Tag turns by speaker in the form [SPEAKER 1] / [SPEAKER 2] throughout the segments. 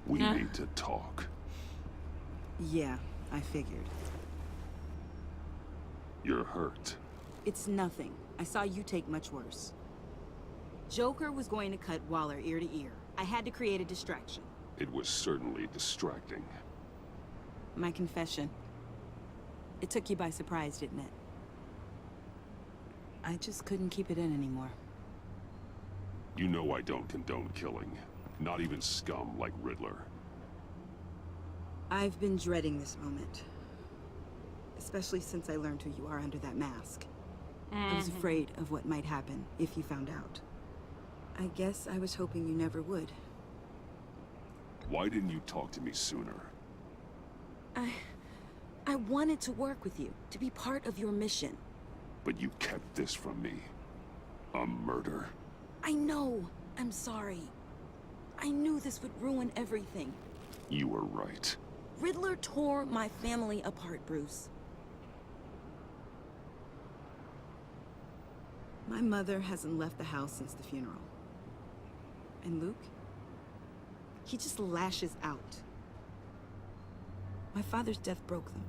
[SPEAKER 1] We need to talk.
[SPEAKER 2] Yeah, I figured.
[SPEAKER 1] You're hurt.
[SPEAKER 2] It's nothing. I saw you take much worse. Joker was going to cut Waller ear to ear. I had to create a distraction.
[SPEAKER 1] It was certainly distracting.
[SPEAKER 2] My confession. It took you by surprise, didn't it? I just couldn't keep it in anymore.
[SPEAKER 1] You know I don't condone killing. Not even scum like Riddler.
[SPEAKER 2] I've been dreading this moment. Especially since I learned who you are under that mask. I was afraid of what might happen if you found out. I guess I was hoping you never would.
[SPEAKER 1] Why didn't you talk to me sooner?
[SPEAKER 2] I wanted to work with you, to be part of your mission.
[SPEAKER 1] But you kept this from me. A murder.
[SPEAKER 2] I know. I'm sorry. I knew this would ruin everything.
[SPEAKER 1] You were right.
[SPEAKER 2] Riddler tore my family apart, Bruce. My mother hasn't left the house since the funeral. And Luke? He just lashes out. My father's death broke them.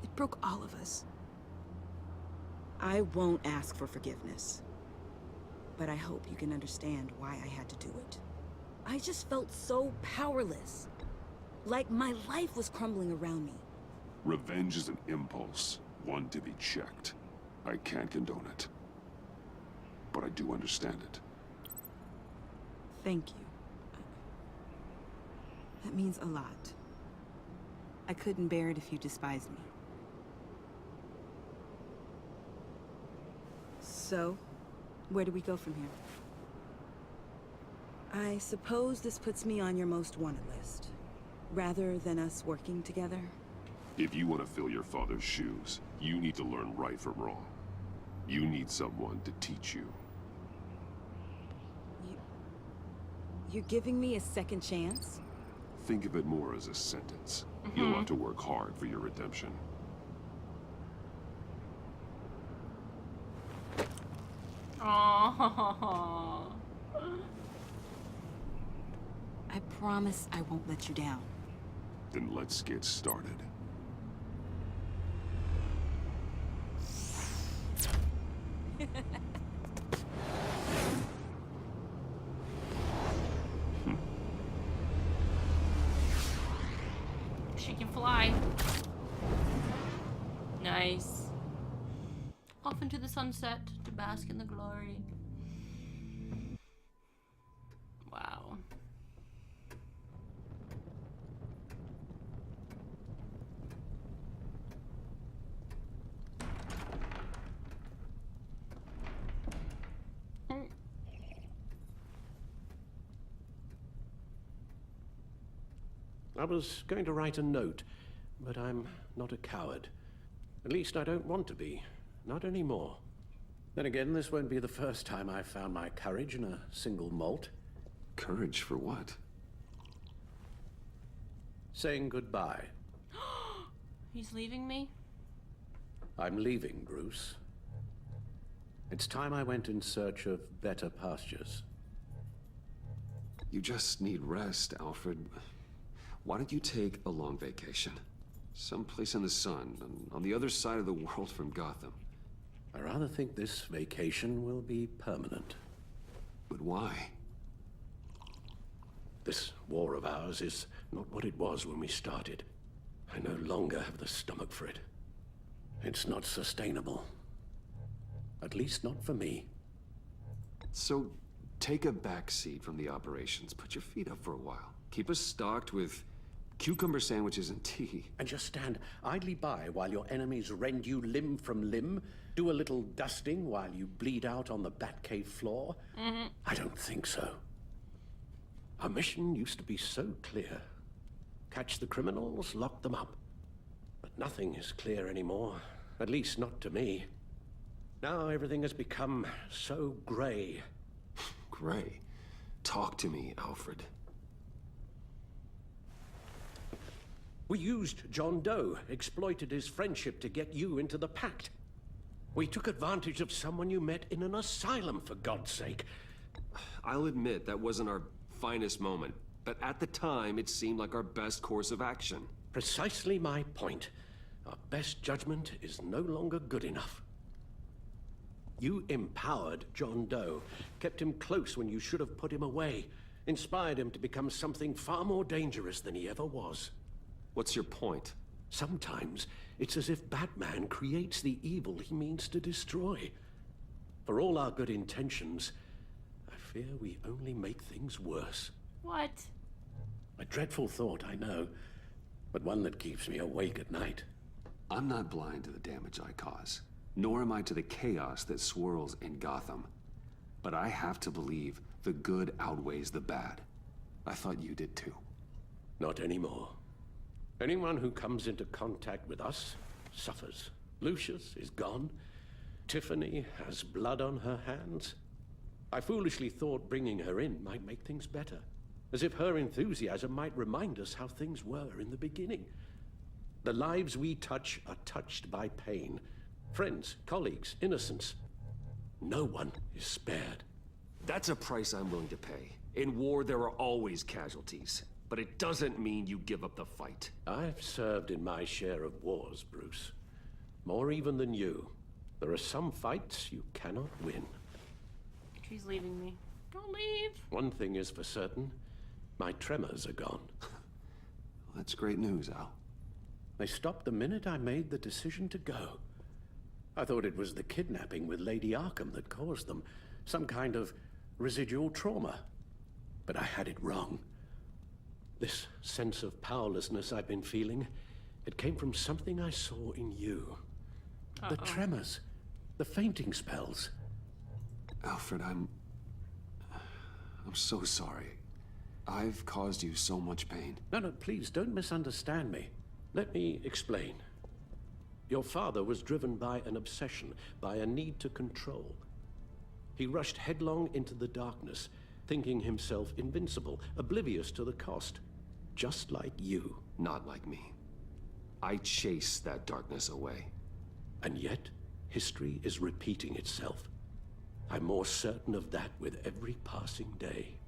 [SPEAKER 2] It broke all of us. I won't ask for forgiveness. But I hope you can understand why I had to do it. I just felt so powerless. Like my life was crumbling around me.
[SPEAKER 1] Revenge is an impulse, one to be checked. I can't condone it. But I do understand it.
[SPEAKER 2] Thank you. That means a lot. I couldn't bear it if you despised me. So, where do we go from here? I suppose this puts me on your most wanted list, rather than us working together.
[SPEAKER 1] If you want to fill your father's shoes, you need to learn right from wrong. You need someone to teach you.
[SPEAKER 2] You're giving me a second chance?
[SPEAKER 1] Think of it more as a sentence. You'll have to work hard for your redemption.
[SPEAKER 3] Aww.
[SPEAKER 2] I promise I won't let you down.
[SPEAKER 1] Then let's get started.
[SPEAKER 3] She can fly. Nice. Off into the sunset to bask in the glory. Wow.
[SPEAKER 4] I was going to write a note, but I'm not a coward. At least I don't want to be. Not anymore. Then again, this won't be the first time I've found my courage in a single malt.
[SPEAKER 1] Courage for what?
[SPEAKER 4] Saying goodbye.
[SPEAKER 3] He's leaving me?
[SPEAKER 4] I'm leaving, Bruce. It's time I went in search of better pastures.
[SPEAKER 1] You just need rest, Alfred. Why don't you take a long vacation? Someplace in the sun, on the other side of the world from Gotham.
[SPEAKER 4] I rather think this vacation will be permanent.
[SPEAKER 1] But why?
[SPEAKER 4] This war of ours is not what it was when we started. I no longer have the stomach for it. It's not sustainable. At least not for me.
[SPEAKER 1] So, take a back seat from the operations. Put your feet up for a while. Keep us stocked with cucumber sandwiches and tea.
[SPEAKER 4] And just stand idly by while your enemies rend you limb from limb? Do a little dusting while you bleed out on the Batcave floor? I don't think so. Our mission used to be so clear. Catch the criminals, lock them up. But nothing is clear anymore. At least not to me. Now everything has become so gray.
[SPEAKER 1] Gray? Talk to me, Alfred.
[SPEAKER 4] We used John Doe, exploited his friendship to get you into the pact. We took advantage of someone you met in an asylum, for God's sake.
[SPEAKER 1] I'll admit that wasn't our finest moment, but at the time, it seemed like our best course of action.
[SPEAKER 4] Precisely my point. Our best judgment is no longer good enough. You empowered John Doe, kept him close when you should have put him away, inspired him to become something far more dangerous than he ever was.
[SPEAKER 1] What's your point?
[SPEAKER 4] Sometimes it's as if Batman creates the evil he means to destroy. For all our good intentions, I fear we only make things worse.
[SPEAKER 3] What?
[SPEAKER 4] A dreadful thought, I know, but one that keeps me awake at night.
[SPEAKER 1] I'm not blind to the damage I cause, nor am I to the chaos that swirls in Gotham. But I have to believe the good outweighs the bad. I thought you did too.
[SPEAKER 4] Not anymore. Anyone who comes into contact with us suffers. Lucius is gone. Tiffany has blood on her hands. I foolishly thought bringing her in might make things better, as if her enthusiasm might remind us how things were in the beginning. The lives we touch are touched by pain. Friends, colleagues, innocents. No one is spared.
[SPEAKER 1] That's a price I'm willing to pay. In war, there are always casualties. But it doesn't mean you give up the fight.
[SPEAKER 4] I've served in my share of wars, Bruce. More even than you. There are some fights you cannot win.
[SPEAKER 3] She's leaving me. Don't leave.
[SPEAKER 4] One thing is for certain. My tremors are gone.
[SPEAKER 1] That's great news, Al.
[SPEAKER 4] They stopped the minute I made the decision to go. I thought it was the kidnapping with Lady Arkham that caused them. Some kind of residual trauma. But I had it wrong. This sense of powerlessness I've been feeling, it came from something I saw in you. The tremors, the fainting spells.
[SPEAKER 1] Alfred, I'm so sorry. I've caused you so much pain.
[SPEAKER 4] No, please, don't misunderstand me. Let me explain. Your father was driven by an obsession, by a need to control. He rushed headlong into the darkness, thinking himself invincible, oblivious to the cost. Just like you.
[SPEAKER 1] Not like me. I chased that darkness away.
[SPEAKER 4] And yet, history is repeating itself. I'm more certain of that with every passing day.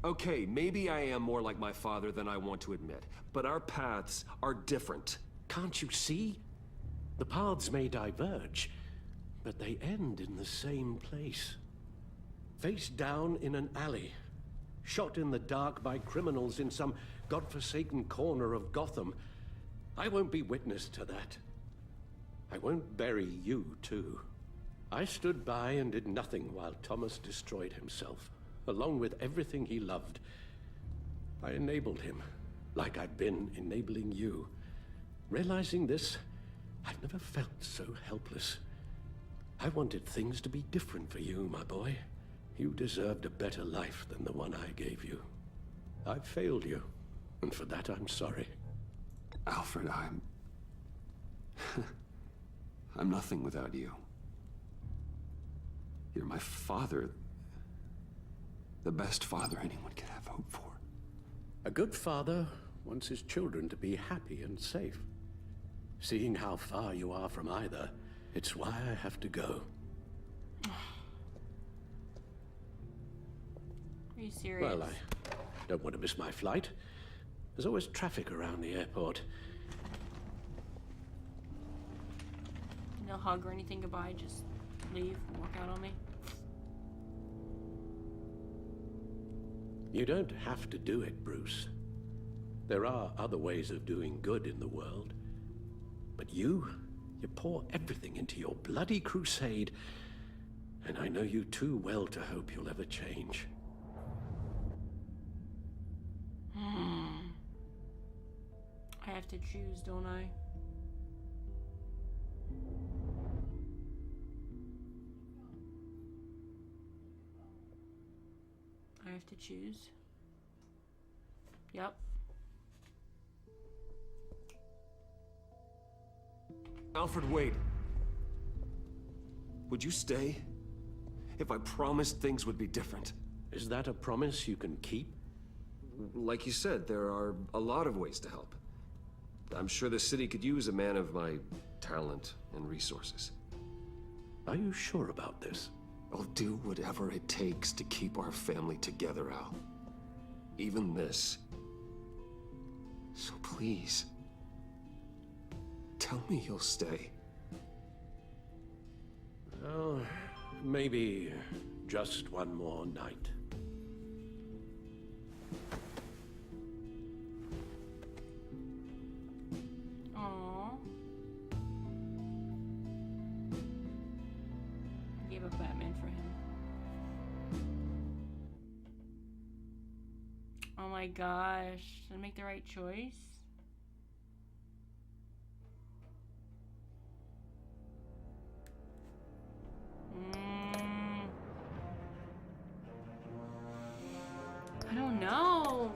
[SPEAKER 1] Okay, maybe I am more like my father than I want to admit, but our paths are different.
[SPEAKER 4] Can't you see? The paths may diverge, but they end in the same place. Face down in an alley, shot in the dark by criminals in some godforsaken corner of Gotham. I won't be witness to that. I won't bury you, too. I stood by and did nothing while Thomas destroyed himself, along with everything he loved. I enabled him, like I'd been enabling you. Realizing this, I've never felt so helpless. I wanted things to be different for you, my boy. You deserved a better life than the one I gave you. I failed you, and for that I'm sorry.
[SPEAKER 1] Alfred, I'm nothing without you. You're my father. The best father anyone could have hoped for.
[SPEAKER 4] A good father wants his children to be happy and safe. Seeing how far you are from either, it's why I have to go.
[SPEAKER 3] Are you serious?
[SPEAKER 4] Well, I don't want to miss my flight. There's always traffic around the airport.
[SPEAKER 3] No hug or anything goodbye, just leave and walk out on me.
[SPEAKER 4] You don't have to do it, Bruce. There are other ways of doing good in the world. But you pour everything into your bloody crusade, and I know you too well to hope you'll ever change.
[SPEAKER 3] I have to choose, don't I? I have to choose. Yep.
[SPEAKER 1] Alfred, wait. Would you stay? If I promised things would be different.
[SPEAKER 4] Is that a promise you can keep?
[SPEAKER 1] Like you said, there are a lot of ways to help. I'm sure the city could use a man of my talent and resources.
[SPEAKER 4] Are you sure about this?
[SPEAKER 1] I'll do whatever it takes to keep our family together, Al. Even this. So please, tell me you'll stay.
[SPEAKER 4] Well, maybe just one more night.
[SPEAKER 3] Aww. Gave up Batman for him. Oh my gosh. Did I make the right choice? I don't know.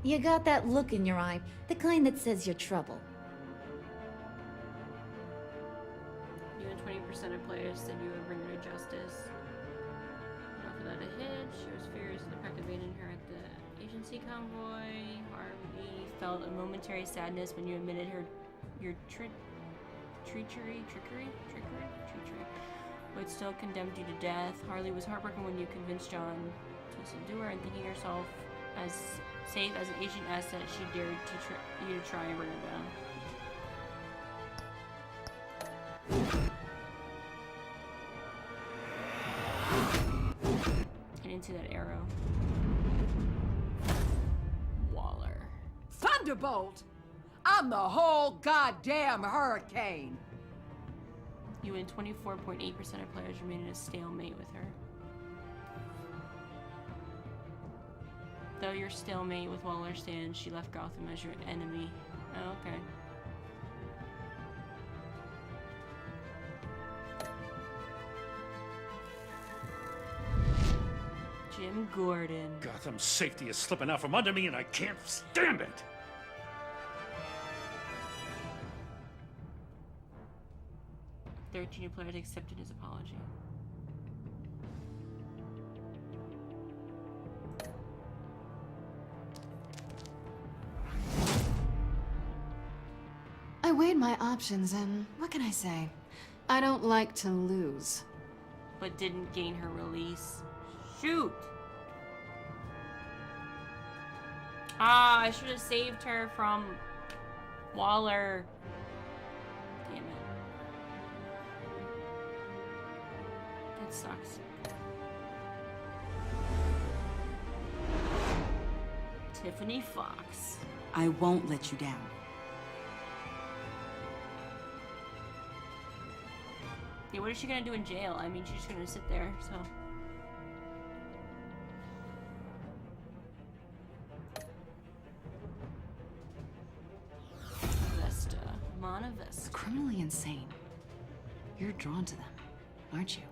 [SPEAKER 5] You got that look in your eye, the kind that says you're trouble.
[SPEAKER 3] You and 20% of players said you would bring her to justice. Enough without a hitch. She was furious at the fact of abandoning her at the agency convoy. Harvey felt a momentary sadness when you admitted your treachery, but still condemned you to death. Harley was heartbroken when you convinced John to subdue her, and thinking herself as safe as an agent asset, she dared you to try and bring her down. I didn't see that arrow. Waller.
[SPEAKER 6] Thunderbolt! I'm the whole goddamn hurricane!
[SPEAKER 3] You and 24.8% of players remain in a stalemate with her. Though your stalemate with Waller stands, she left Gotham as your enemy. Oh, okay. Jim Gordon.
[SPEAKER 7] Gotham's safety is slipping out from under me and I can't stand it!
[SPEAKER 3] 13 new players accepted his apology.
[SPEAKER 8] I weighed my options and what can I say? I don't like to lose.
[SPEAKER 3] But didn't gain her release. Shoot! Ah, I should have saved her from Waller. Damn it. That sucks. Tiffany Fox.
[SPEAKER 2] I won't let you down.
[SPEAKER 3] Yeah, what is she gonna do in jail? I mean, she's just gonna sit there, so. Vesta. Mona Vesta.
[SPEAKER 8] Criminally insane. You're drawn to them, aren't you?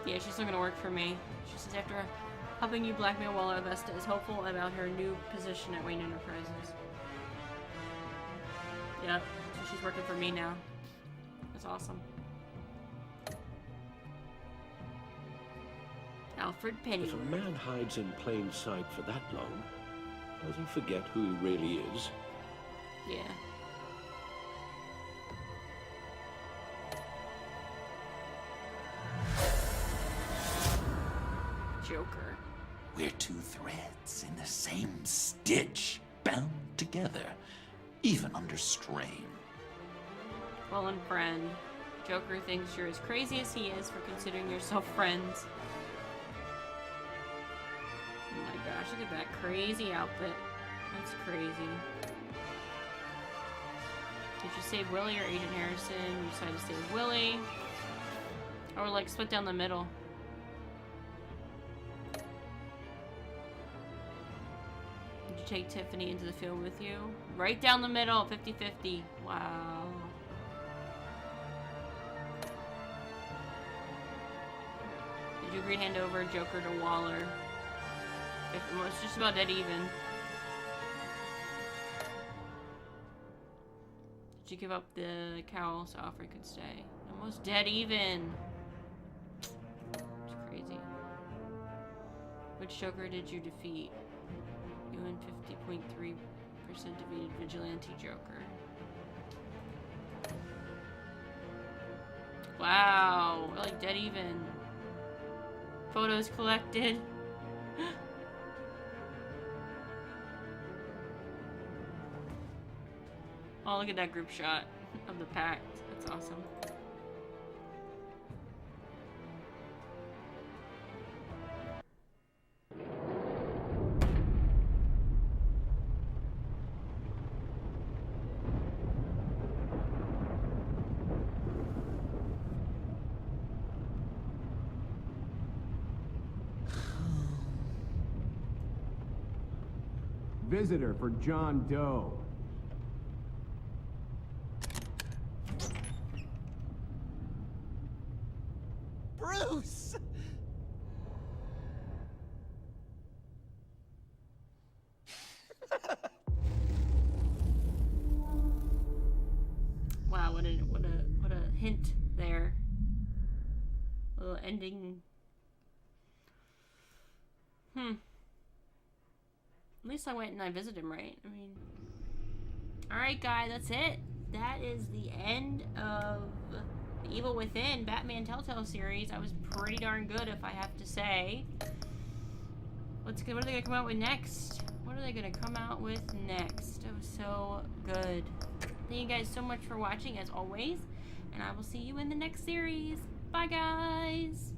[SPEAKER 3] Yeah, she's still gonna work for me. She says after helping you blackmail Waller, Vesta is hopeful about her new position at Wayne Enterprises. Yep, so she's working for me now. That's awesome. Alfred
[SPEAKER 4] If
[SPEAKER 3] Pennyworth.
[SPEAKER 4] a man hides in plain sight for that long, does he forget who he really is?
[SPEAKER 3] Yeah. Joker.
[SPEAKER 9] We're two threads in the same stitch, bound together, even under strain.
[SPEAKER 3] Fallen friend. Joker thinks you're as crazy as he is for considering yourself friends. Oh my gosh, look at that crazy outfit. That's crazy. Did you save Willie or Agent Harrison? You decided to save Willie. Or like split down the middle. Did you take Tiffany into the field with you? Right down the middle, 50-50. Wow. Did you agree to hand over Joker to Waller? It's just about dead even. Did you give up the cowl so Alfred could stay? Almost dead even. It's crazy. Which Joker did you defeat? You and 50.3% defeated vigilante Joker. Wow, we're like dead even. Photos collected. Oh, look at that group shot of the pact. That's awesome.
[SPEAKER 10] Visitor for John Doe.
[SPEAKER 9] Bruce!
[SPEAKER 3] Wow, what a hint there. A little ending. At least I went and I visited him, right? I mean, alright guys, that's it. That is the end of the Evil Within Batman Telltale series. That was pretty darn good, if I have to say. What are they gonna come out with next? What are they gonna come out with next? It was so good. Thank you guys so much for watching, as always, and I will see you in the next series. Bye, guys!